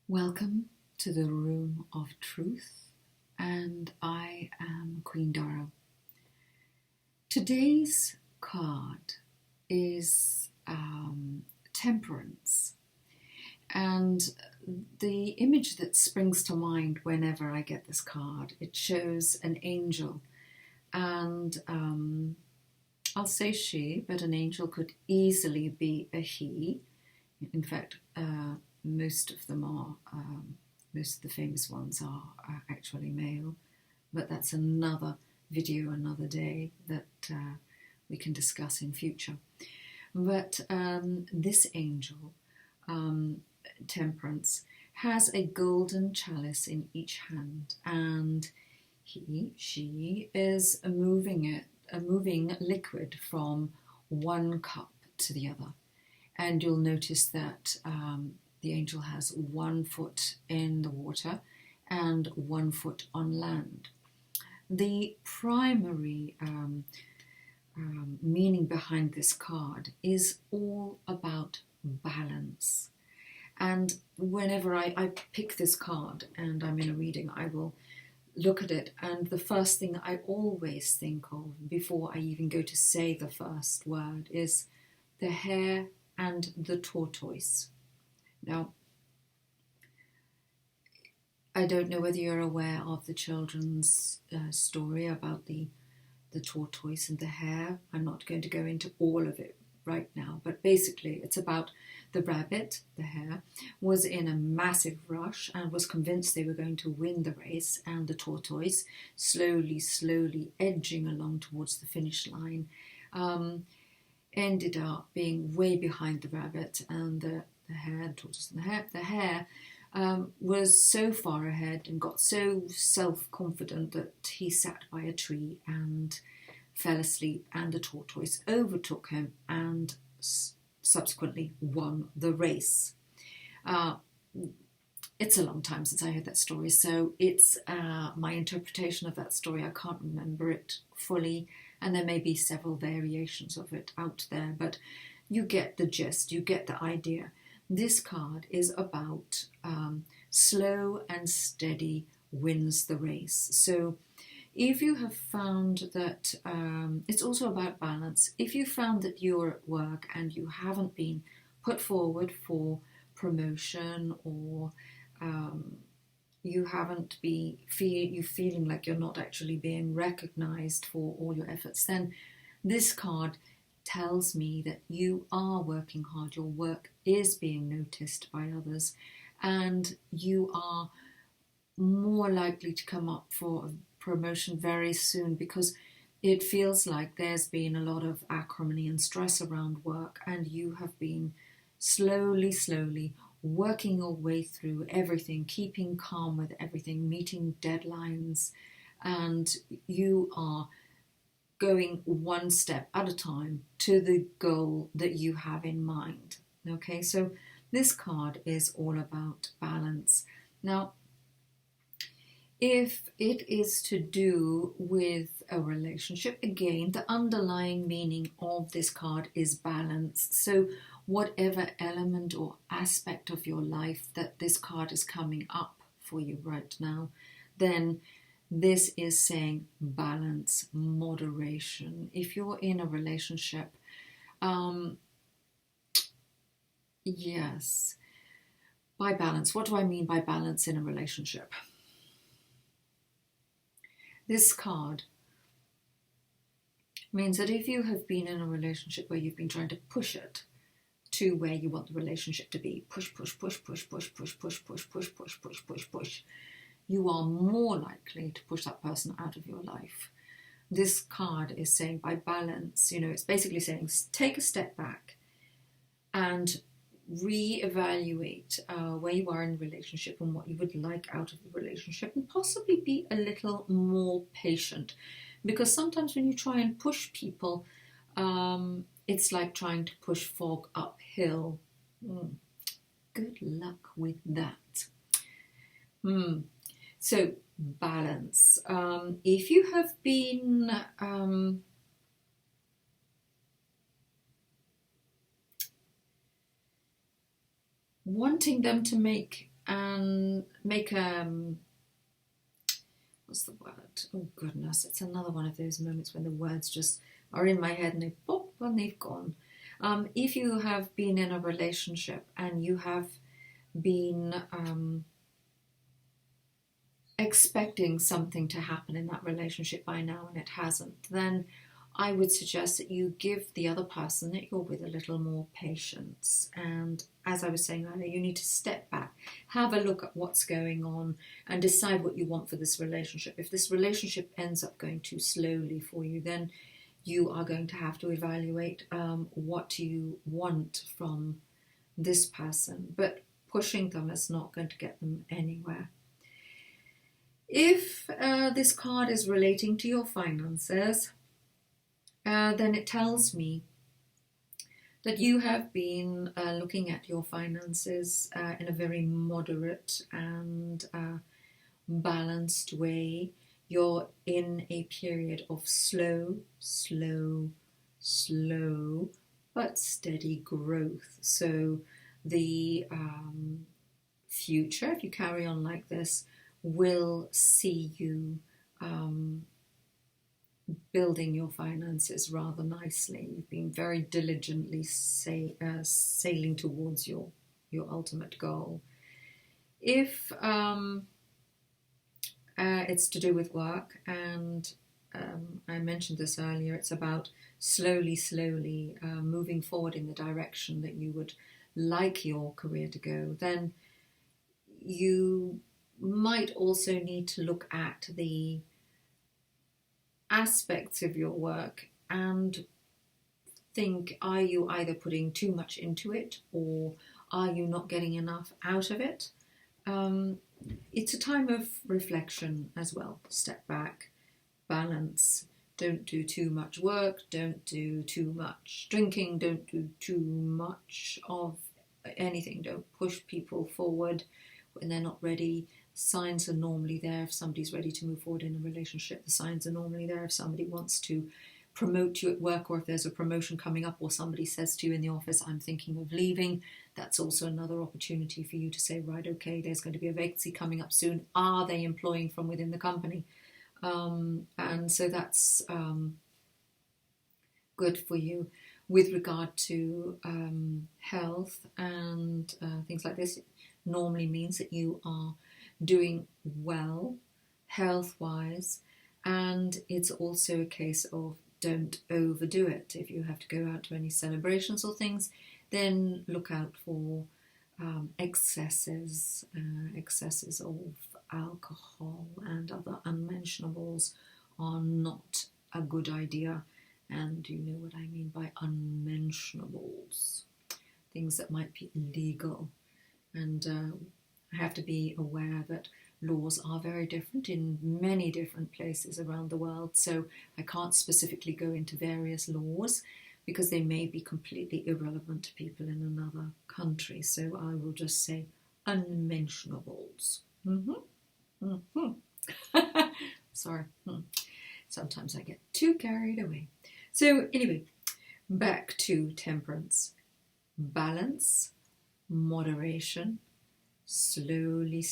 Welcome to the Room of Truth, and I am Queen Dara. Today's card is Temperance, and the image that springs to mind whenever I get this card, it shows an angel, and I'll say she, but an angel could easily be a he. In fact, most of them are, most of the famous ones are actually male, but that's another video, another day that we can discuss in future. But this angel, Temperance, has a golden chalice in each hand, and she is moving liquid from one cup to the other. And you'll notice that the angel has 1 foot in the water and 1 foot on land. The primary meaning behind this card is all about balance. And whenever I pick this card and I'm in a reading, I will look at it, and the first thing I always think of before I even go to say the first word is the hare and the tortoise. Now, I don't know whether you're aware of the children's story about the tortoise and the hare. I'm not going to go into all of it right now, but basically it's about the rabbit, the hare, was in a massive rush and was convinced they were going to win the race, and the tortoise, slowly edging along towards the finish line, ended up being way behind the rabbit, and the hare, the tortoise and the hare was so far ahead and got so self-confident that he sat by a tree and fell asleep, and the tortoise overtook him and subsequently won the race. It's a long time since I heard that story, so it's my interpretation of that story. I can't remember it fully, and there may be several variations of it out there, but you get the gist, you get the idea. This card is about slow and steady wins the race. So if you have found that, it's also about balance. If you found that you're at work and you haven't been put forward for promotion, or you haven't you feeling like you're not actually being recognized for all your efforts, then this card tells me that you are working hard, your work is being noticed by others, and you are more likely to come up for a promotion very soon, because it feels like there's been a lot of acrimony and stress around work, and you have been slowly working your way through everything, keeping calm with everything, meeting deadlines, and you are going one step at a time to the goal that you have in mind. Okay, so this card is all about balance. Now, if it is to do with a relationship, again, the underlying meaning of this card is balance. So whatever element or aspect of your life that this card is coming up for you right now, then this is saying balance, moderation. If you're in a relationship, yes, by balance, what do I mean by balance in a relationship? This card means that if you have been in a relationship where you've been trying to push it to where you want the relationship to be, push, you are more likely to push that person out of your life. This card is saying by balance, it's basically saying take a step back and re-evaluate where you are in the relationship and what you would like out of the relationship, and possibly be a little more patient, because sometimes when you try and push people, it's like trying to push fog uphill. Good luck with that. So balance. If you have been wanting them to make and make what's the word? Oh goodness, it's another one of those moments when the words just are in my head and they pop and they've gone. If you have been in a relationship and you have been expecting something to happen in that relationship by now and it hasn't, then I would suggest that you give the other person that you're with a little more patience. And as I was saying earlier, you need to step back, have a look at what's going on and decide what you want for this relationship. If this relationship ends up going too slowly for you, then you are going to have to evaluate what you want from this person. But pushing them is not going to get them anywhere. If this card is relating to your finances, then it tells me that you have been looking at your finances in a very moderate and balanced way. You're in a period of slow, but steady growth. So the future, if you carry on like this, will see you building your finances rather nicely. You've been very diligently sailing towards your ultimate goal. If it's to do with work, and I mentioned this earlier, it's about slowly moving forward in the direction that you would like your career to go, then you might also need to look at the aspects of your work and think, are you either putting too much into it or are you not getting enough out of it? It's a time of reflection as well. Step back, balance. Don't do too much work, don't do too much drinking, don't do too much of anything. Don't push people forward when they're not ready. Signs are normally there if somebody's ready to move forward in a relationship. The signs are normally there if somebody wants to promote you at work, or if there's a promotion coming up, or somebody says to you in the office, I'm thinking of leaving. That's also another opportunity for you to say, right, okay, there's going to be a vacancy coming up soon. Are they employing from within the company? And so that's good for you. With regard to health and things like this, it normally means that you are doing well health-wise, and it's also a case of don't overdo it. If you have to go out to any celebrations or things, then look out for excesses of alcohol and other unmentionables are not a good idea. And you know what I mean by unmentionables, things that might be illegal. And I have to be aware that laws are very different in many different places around the world, so I can't specifically go into various laws because they may be completely irrelevant to people in another country. So I will just say unmentionables. Sorry, sometimes I get too carried away. So anyway, back to temperance. Balance, moderation, slowly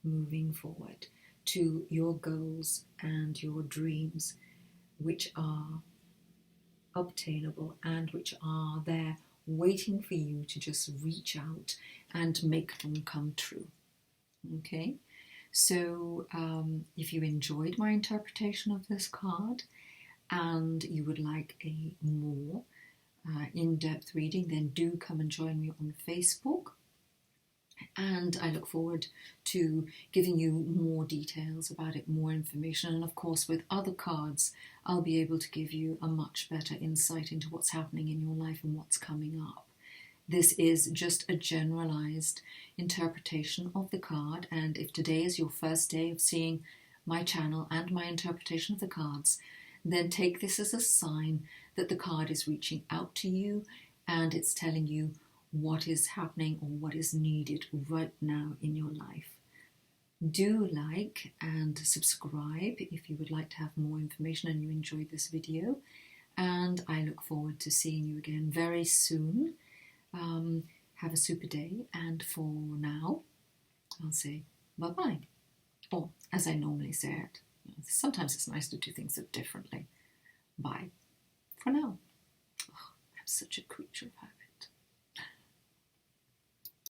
moving forward to your goals and your dreams, which are obtainable and which are there waiting for you to just reach out and make them come true. Okay, so if you enjoyed my interpretation of this card and you would like a more in-depth reading, then do come and join me on Facebook. And I look forward to giving you more details about it, more information. And of course, with other cards, I'll be able to give you a much better insight into what's happening in your life and what's coming up. This is just a generalized interpretation of the card. And if today is your first day of seeing my channel and my interpretation of the cards, then take this as a sign that the card is reaching out to you and it's telling you what is happening or what is needed right now in your life. Do like and subscribe if you would like to have more information and you enjoyed this video. And I look forward to seeing you again very soon. have a super day, and for now, I'll say bye-bye. Or, as I normally say it, sometimes it's nice to do things differently. Bye for now. Oh, I'm such a creature of habit.